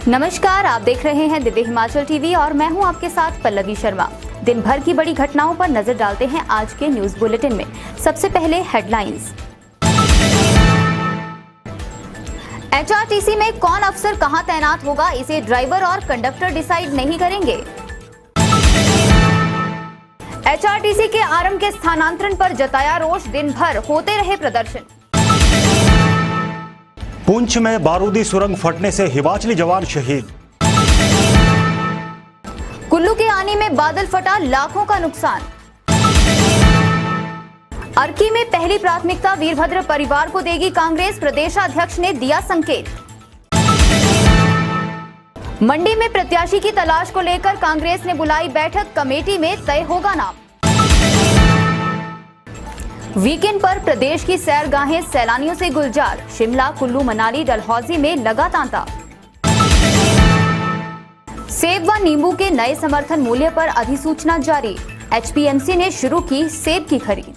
नमस्कार, आप देख रहे हैं दिव्य हिमाचल टीवी और मैं हूं आपके साथ पल्लवी शर्मा। दिन भर की बड़ी घटनाओं पर नजर डालते हैं आज के न्यूज बुलेटिन में। सबसे पहले हेडलाइंस। एचआरटीसी में कौन अफसर कहां तैनात होगा, इसे ड्राइवर और कंडक्टर डिसाइड नहीं करेंगे। एचआरटीसी के आरएम के स्थानांतरण पर जताया रोष, दिन भर होते रहे प्रदर्शन। पुंछ में बारूदी सुरंग फटने से हिमाचली जवान शहीद। कुल्लू के आनी में बादल फटा, लाखों का नुकसान। अर्की में पहली प्राथमिकता वीरभद्र परिवार को देगी कांग्रेस, प्रदेशाध्यक्ष ने दिया संकेत। मंडी में प्रत्याशी की तलाश को लेकर कांग्रेस ने बुलाई बैठक, कमेटी में तय होगा नाम। वीकेंड पर प्रदेश की सैरगाहें सैलानियों से गुलजार, शिमला, कुल्लू, मनाली, डलहौजी में लगा तांता। सेब व नींबू के नए समर्थन मूल्य पर अधिसूचना जारी, एचपीएमसी ने शुरू की सेब की खरीद।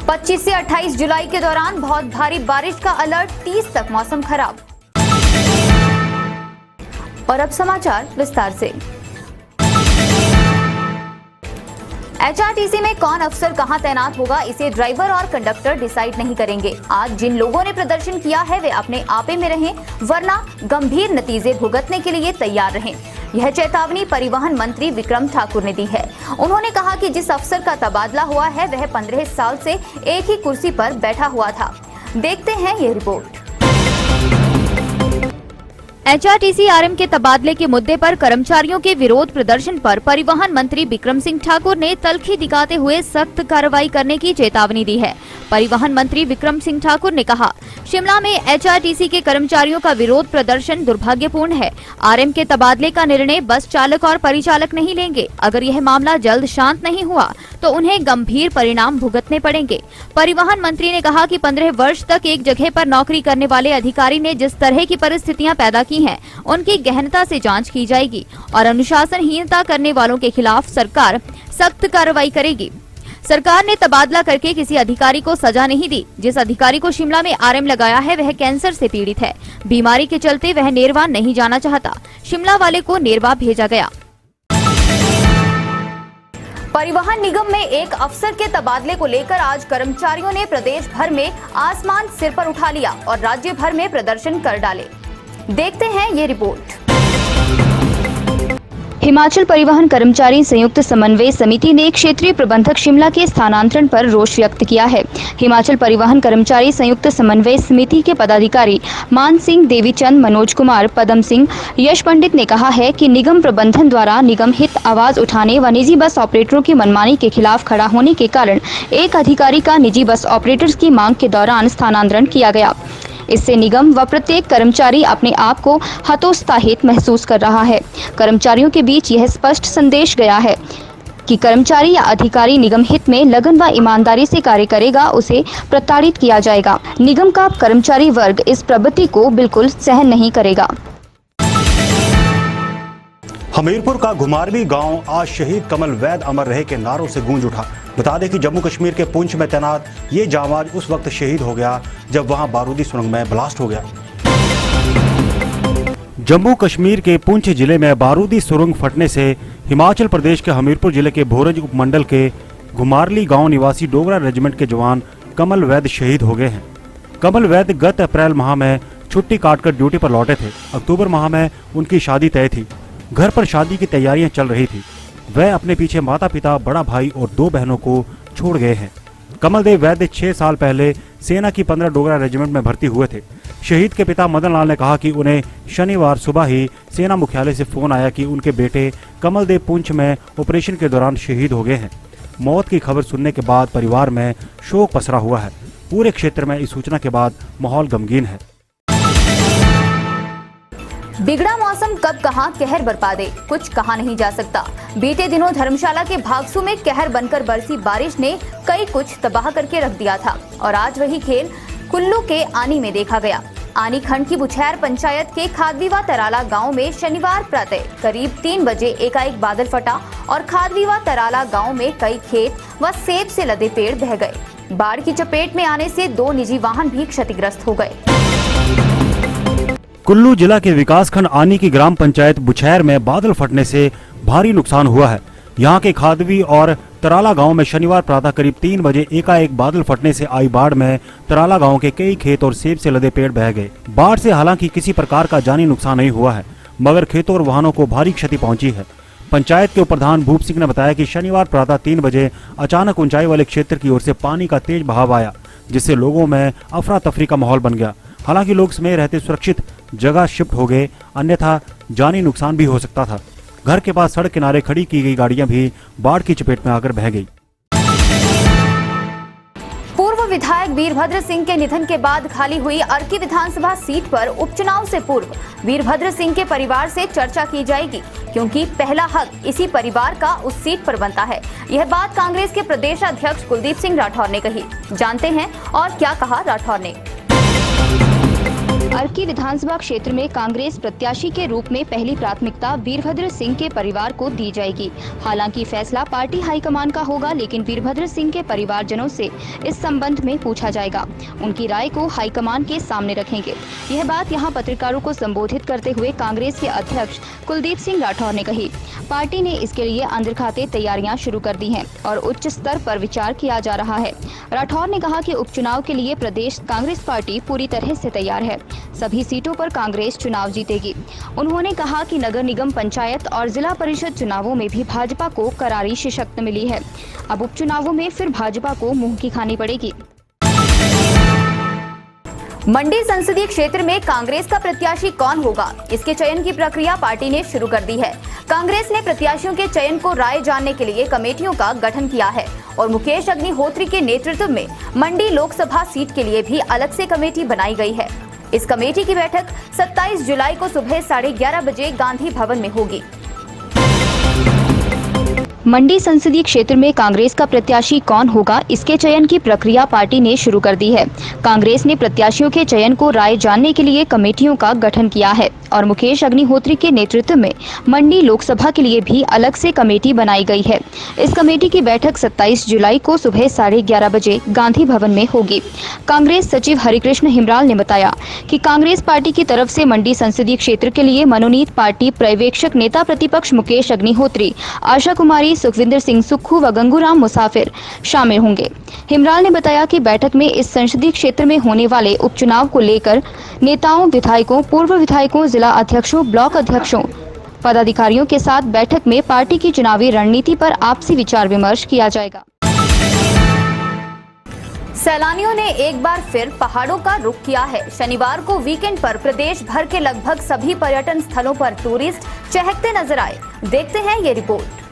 25 से 28 जुलाई के दौरान बहुत भारी बारिश का अलर्ट, 30 तक मौसम खराब। और अब समाचार विस्तार से। एचआरटीसी में कौन अफसर कहां तैनात होगा, इसे ड्राइवर और कंडक्टर डिसाइड नहीं करेंगे। आज जिन लोगों ने प्रदर्शन किया है वे अपने आपे में रहें, वरना गंभीर नतीजे भुगतने के लिए तैयार रहें। यह चेतावनी परिवहन मंत्री विक्रम ठाकुर ने दी है। उन्होंने कहा कि जिस अफसर का तबादला हुआ है वह 15 साल से एक ही कुर्सी पर बैठा हुआ था। देखते हैं ये रिपोर्ट। एचआरटीसी आरएम के तबादले के मुद्दे पर कर्मचारियों के विरोध प्रदर्शन पर परिवहन मंत्री विक्रम सिंह ठाकुर ने तल्खी दिखाते हुए सख्त कार्रवाई करने की चेतावनी दी है। परिवहन मंत्री विक्रम सिंह ठाकुर ने कहा, शिमला में एचआरटीसी के कर्मचारियों का विरोध प्रदर्शन दुर्भाग्यपूर्ण है। आरएम के तबादले का निर्णय बस चालक और परिचालक नहीं लेंगे। अगर यह मामला जल्द शांत नहीं हुआ तो उन्हें गंभीर परिणाम भुगतने पड़ेंगे। परिवहन मंत्री ने कहा कि 15 वर्ष तक एक जगह पर नौकरी करने वाले अधिकारी ने जिस तरह की परिस्थितियां पैदा की हैं, उनकी गहनता से जांच की जाएगी और अनुशासनहीनता करने वालों के खिलाफ सरकार सख्त कार्रवाई करेगी। सरकार ने तबादला करके किसी अधिकारी को सजा नहीं दी। जिस अधिकारी को शिमला में आरएम लगाया है वह कैंसर से पीड़ित है। बीमारी के चलते वह नेरवा नहीं जाना चाहता। शिमला वाले को नेरवा भेजा गया। परिवहन निगम में एक अफसर के तबादले को लेकर आज कर्मचारियों ने प्रदेश भर में आसमान सिर पर उठा लिया और राज्य भर में प्रदर्शन कर डाले। देखते हैं ये रिपोर्ट। हिमाचल परिवहन कर्मचारी संयुक्त समन्वय समिति ने क्षेत्रीय प्रबंधक शिमला के स्थानांतरण पर रोष व्यक्त किया है। हिमाचल परिवहन कर्मचारी संयुक्त समन्वय समिति के पदाधिकारी मान सिंह, देवीचंद, मनोज कुमार, पदम सिंह, यश पंडित ने कहा है कि निगम प्रबंधन द्वारा निगम हित आवाज उठाने व निजी बस ऑपरेटरों की मनमानी के खिलाफ खड़ा होने के कारण एक अधिकारी का निजी बस ऑपरेटर्स की मांग के दौरान स्थानांतरण किया गया। इससे निगम व प्रत्येक कर्मचारी अपने आप को हतोत्साहित महसूस कर रहा है। कर्मचारियों के बीच यह स्पष्ट संदेश गया है कि कर्मचारी या अधिकारी निगम हित में लगन व ईमानदारी से कार्य करेगा, उसे प्रताड़ित किया जाएगा। निगम का कर्मचारी वर्ग इस प्रवृत्ति को बिल्कुल सहन नहीं करेगा। हमीरपुर का घुमारवी गांव आज शहीद कमल वैद अमर रहे के नारों से गूंज उठा। बता दें कि जम्मू कश्मीर के पुंछ में तैनात ये जांबाज उस वक्त शहीद हो गया जब वहां बारूदी सुरंग में ब्लास्ट हो गया। जम्मू कश्मीर के पुंछ जिले में बारूदी सुरंग फटने से हिमाचल प्रदेश के हमीरपुर जिले के भोरंज उपमंडल के घुमारली गांव निवासी डोगरा रेजिमेंट के जवान कमल वैद शहीद हो गए हैं। कमल वैद गत अप्रैल माह में छुट्टी काटकर ड्यूटी पर लौटे थे। अक्टूबर माह में उनकी शादी तय थी। घर पर शादी की तैयारियां चल रही थी। वह अपने पीछे माता पिता, बड़ा भाई और 2 बहनों को छोड़ गए हैं। कमलदेव वैद्य 6 साल पहले सेना की 15 डोगरा रेजिमेंट में भर्ती हुए थे। शहीद के पिता मदन लाल ने कहा कि उन्हें शनिवार सुबह ही सेना मुख्यालय से फोन आया कि उनके बेटे कमलदेव पुंछ में ऑपरेशन के दौरान शहीद हो गए हैं। मौत की खबर सुनने के बाद परिवार में शोक पसरा हुआ है। पूरे क्षेत्र में इस सूचना के बाद माहौल गमगीन है। बिगड़ा मौसम कब कहां कहर बरपा दे, कुछ कहा नहीं जा सकता। बीते दिनों धर्मशाला के भागसू में कहर बनकर बरसी बारिश ने कई कुछ तबाह करके रख दिया था और आज वही खेल कुल्लू के आनी में देखा गया। आनी खंड की बुछैर पंचायत के खादवीवा तराला गांव में शनिवार प्रातः करीब 3 बजे एकाएक बादल फटा और खादवीवा तराला गांव में कई खेत व सेब से लदे पेड़ बह गए। बाढ़ की चपेट में आने से 2 निजी वाहन भी क्षतिग्रस्त हो गए। कुल्लू जिला के विकासखंड आनी की ग्राम पंचायत बुछैर में बादल फटने से भारी नुकसान हुआ है। यहाँ के खादवी और तराला गांव में शनिवार प्रातः करीब 3 बजे एकाएक बादल फटने से आई बाढ़ में तराला गांव के कई खेत और सेब से लदे पेड़ बह गए। बाढ़ से हालांकि किसी प्रकार का जानी नुकसान नहीं हुआ है, मगर खेतों और वाहनों को भारी क्षति पहुंची है। पंचायत के प्रधान भूप सिंह ने बताया कि शनिवार प्रातः 3 बजे अचानक ऊंचाई वाले क्षेत्र की ओर से पानी का तेज बहाव आया, जिससे लोगों में अफरा तफरी का माहौल बन गया। हालांकि लोग समय रहते सुरक्षित जगह शिफ्ट हो गए, अन्यथा जानी नुकसान भी हो सकता था। घर के पास सड़क किनारे खड़ी की गई गाड़ियां भी बाढ़ की चपेट में आकर बह गई। पूर्व विधायक वीरभद्र सिंह के निधन के बाद खाली हुई अर्की विधानसभा सीट पर उपचुनाव से पूर्व वीरभद्र सिंह के परिवार से चर्चा की जाएगी, क्योंकि पहला हक इसी परिवार का उस सीट पर बनता है। यह बात कांग्रेस के प्रदेश अध्यक्ष कुलदीप सिंह राठौर ने कही। जानते हैं और क्या कहा राठौर ने। अर्की विधानसभा क्षेत्र में कांग्रेस प्रत्याशी के रूप में पहली प्राथमिकता वीरभद्र सिंह के परिवार को दी जाएगी। हालांकि फैसला पार्टी हाईकमान का होगा, लेकिन वीरभद्र सिंह के परिवारजनों से इस संबंध में पूछा जाएगा। उनकी राय को हाईकमान के सामने रखेंगे। यह बात यहां पत्रकारों को संबोधित करते हुए कांग्रेस के अध्यक्ष कुलदीप सिंह राठौर ने कही। पार्टी ने इसके लिए अंदर खाते तैयारियां शुरू कर दी हैं और उच्च स्तर पर विचार किया जा रहा है। राठौर ने कहा कि उपचुनाव के लिए प्रदेश कांग्रेस पार्टी पूरी तरह से तैयार है। सभी सीटों पर कांग्रेस चुनाव जीतेगी। उन्होंने कहा कि नगर निगम, पंचायत और जिला परिषद चुनावों में भी भाजपा को करारी शिकस्त मिली है। अब उपचुनावों में फिर भाजपा को मुंह की खानी पड़ेगी। मंडी संसदीय क्षेत्र में कांग्रेस का प्रत्याशी कौन होगा, इसके चयन की प्रक्रिया पार्टी ने शुरू कर दी है। कांग्रेस ने प्रत्याशियों के चयन को राय जानने के लिए कमेटियों का गठन किया है और मुकेश अग्निहोत्री के नेतृत्व में मंडी लोकसभा सीट के लिए भी अलग से कमेटी बनाई गई है। इस कमेटी की बैठक 27 जुलाई को सुबह 11:30 बजे गांधी भवन में होगी। मंडी संसदीय क्षेत्र में कांग्रेस का प्रत्याशी कौन होगा, इसके चयन की प्रक्रिया पार्टी ने शुरू कर दी है। कांग्रेस ने प्रत्याशियों के चयन को राय जानने के लिए कमेटियों का गठन किया है और मुकेश अग्निहोत्री के नेतृत्व में मंडी लोकसभा के लिए भी अलग से कमेटी बनाई गई है। इस कमेटी की बैठक 27 जुलाई को सुबह 11:30 बजे गांधी भवन में होगी। कांग्रेस सचिव हरिकृष्ण हिमराल ने बताया कि कांग्रेस पार्टी की तरफ से मंडी संसदीय क्षेत्र के लिए मनोनीत पार्टी पर्यवेक्षक नेता प्रतिपक्ष मुकेश अग्निहोत्री, आशा कुमारी, सुखविंदर सिंह सुक्खू व गंगूराम मुसाफिर शामिल होंगे। हिमराल ने बताया कि बैठक में इस संसदीय क्षेत्र में होने वाले उपचुनाव को लेकर नेताओं, विधायकों, पूर्व विधायकों, जिला अध्यक्षों, ब्लॉक अध्यक्षों, पदाधिकारियों के साथ बैठक में पार्टी की चुनावी रणनीति पर आपसी विचार विमर्श किया जाएगा। सैलानियों ने एक बार फिर पहाड़ों का रुख किया है। शनिवार को वीकेंड पर प्रदेश भर के लगभग सभी पर्यटन स्थलों पर टूरिस्ट चहकते नजर आए। देखते हैं ये रिपोर्ट।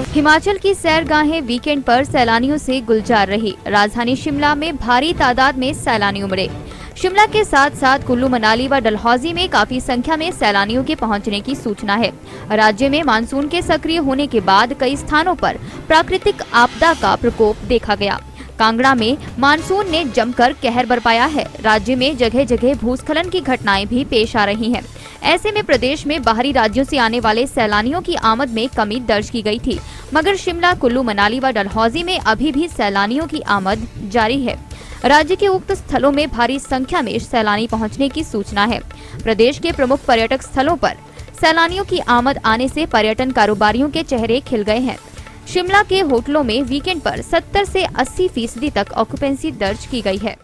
हिमाचल की सैरगाहें वीकेंड पर सैलानियों से गुलजार रही। राजधानी शिमला में भारी तादाद में सैलानी उमड़े। शिमला के साथ साथ कुल्लू, मनाली व डलहौजी में काफी संख्या में सैलानियों के पहुंचने की सूचना है। राज्य में मानसून के सक्रिय होने के बाद कई स्थानों पर प्राकृतिक आपदा का प्रकोप देखा गया। कांगड़ा में मानसून ने जमकर कहर बरपाया है। राज्य में जगह जगह भूस्खलन की घटनाएं भी पेश आ रही हैं। ऐसे में प्रदेश में बाहरी राज्यों से आने वाले सैलानियों की आमद में कमी दर्ज की गई थी, मगर शिमला, कुल्लू, मनाली व डलहौजी में अभी भी सैलानियों की आमद जारी है। राज्य के उक्त स्थलों में भारी संख्या में सैलानी पहुंचने की सूचना है। प्रदेश के प्रमुख पर्यटक स्थलों पर सैलानियों की आमद आने से पर्यटन कारोबारियों के चेहरे खिल गए हैं। शिमला के होटलों में वीकेंड पर 70 से 80% तक ऑक्यूपेंसी दर्ज की गई है।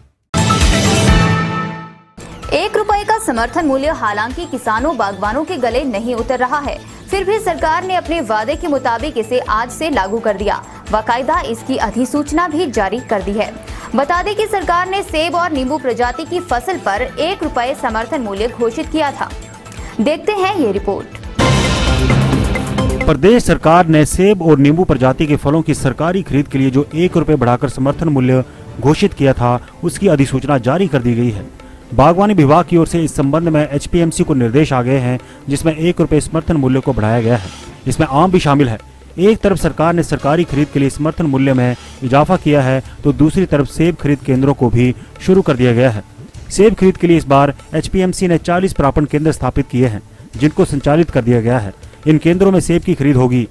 1 रुपए का समर्थन मूल्य हालांकि किसानों, बागवानों के गले नहीं उतर रहा है, फिर भी सरकार ने अपने वादे के मुताबिक इसे आज से लागू कर दिया। बाकायदा इसकी अधिसूचना भी जारी कर दी है। बता दें कि सरकार ने सेब और नींबू प्रजाति की फसल पर 1 रुपए समर्थन मूल्य घोषित किया था। देखते हैं ये रिपोर्ट। प्रदेश सरकार ने सेब और नींबू प्रजाति के फलों की सरकारी खरीद के लिए जो 1 रुपए बढ़ाकर समर्थन मूल्य घोषित किया था, उसकी अधिसूचना जारी कर दी गई है। बागवानी विभाग की ओर से इस संबंध में HPMC को निर्देश आ गए हैं, जिसमें 1 रुपए समर्थन मूल्य को बढ़ाया गया है। इसमें आम भी शामिल है। एक तरफ सरकार ने सरकारी खरीद के लिए समर्थन मूल्य में इजाफा किया है, तो दूसरी तरफ सेब खरीद केंद्रों को भी शुरू कर दिया गया है। सेब खरीद के लिए इस बार HPMC ने 40 प्रापण केंद्र स्थापित किए हैं, जिनको संचालित कर दिया गया है। इन केंद्रों में सेब की खरीद होगी।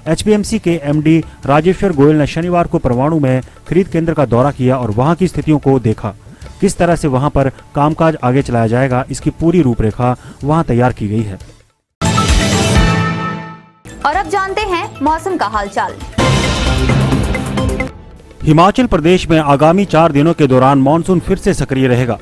HPMC के MD राजेश्वर गोयल ने शनिवार को परवाणु में खरीद केंद्र का दौरा किया और वहां की स्थितियों को देखा। किस तरह से वहां पर कामकाज आगे चलाया जाएगा, इसकी पूरी रूपरेखा वहां तैयार की गई है। और अब जानते हैं मौसम का हालचाल। हिमाचल प्रदेश में आगामी 4 दिनों के दौरान मानसून फिर से सक्रिय रहेगा।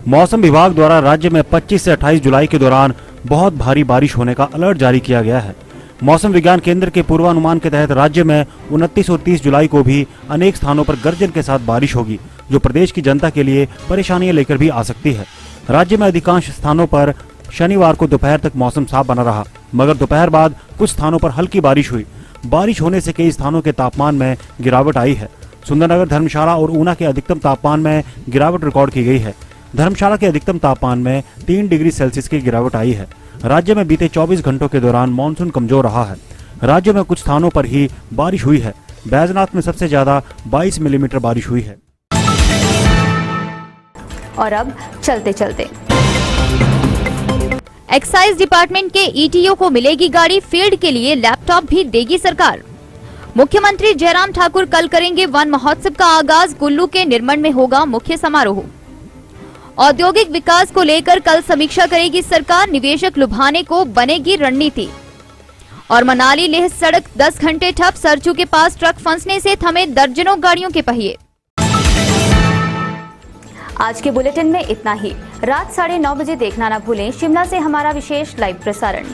मौसम विभाग द्वारा राज्य में 25 से 28 जुलाई के दौरान बहुत भारी बारिश होने का अलर्ट जारी किया गया है। मौसम विज्ञान केंद्र के पूर्वानुमान के तहत राज्य में 29 और 30 जुलाई को भी अनेक स्थानों पर गर्जन के साथ बारिश होगी, जो प्रदेश की जनता के लिए परेशानियां लेकर भी आ सकती है। राज्य में अधिकांश स्थानों पर शनिवार को दोपहर तक मौसम साफ बना रहा, मगर दोपहर बाद कुछ स्थानों पर हल्की बारिश हुई। बारिश होने से कई स्थानों के तापमान में गिरावट आई है। सुंदरनगर, धर्मशाला और ऊना के अधिकतम तापमान में गिरावट रिकॉर्ड की गई है। धर्मशाला के अधिकतम तापमान में 3 डिग्री सेल्सियस की गिरावट आई है। राज्य में बीते 24 घंटों के दौरान मानसून कमजोर रहा है। राज्य में कुछ स्थानों पर ही बारिश हुई है। बैजनाथ में सबसे ज्यादा 22 मिलीमीटर बारिश हुई है। और अब चलते चलते एक्साइज डिपार्टमेंट के ईटीओ को मिलेगी गाड़ी, फील्ड के लिए लैपटॉप भी देगी सरकार। मुख्यमंत्री जयराम ठाकुर कल करेंगे वन महोत्सव का आगाज। कुल्लू के निर्मंड में होगा मुख्य समारोह। औद्योगिक विकास को लेकर कल समीक्षा करेगी सरकार। निवेशक लुभाने को बनेगी रणनीति। और मनाली लेह सड़क 10 घंटे ठप, सरचू के पास ट्रक फंसने से थमे दर्जनों गाड़ियों के पहिए। आज के बुलेटिन में इतना ही। रात 9:30 बजे देखना न भूलें शिमला से हमारा विशेष लाइव प्रसारण।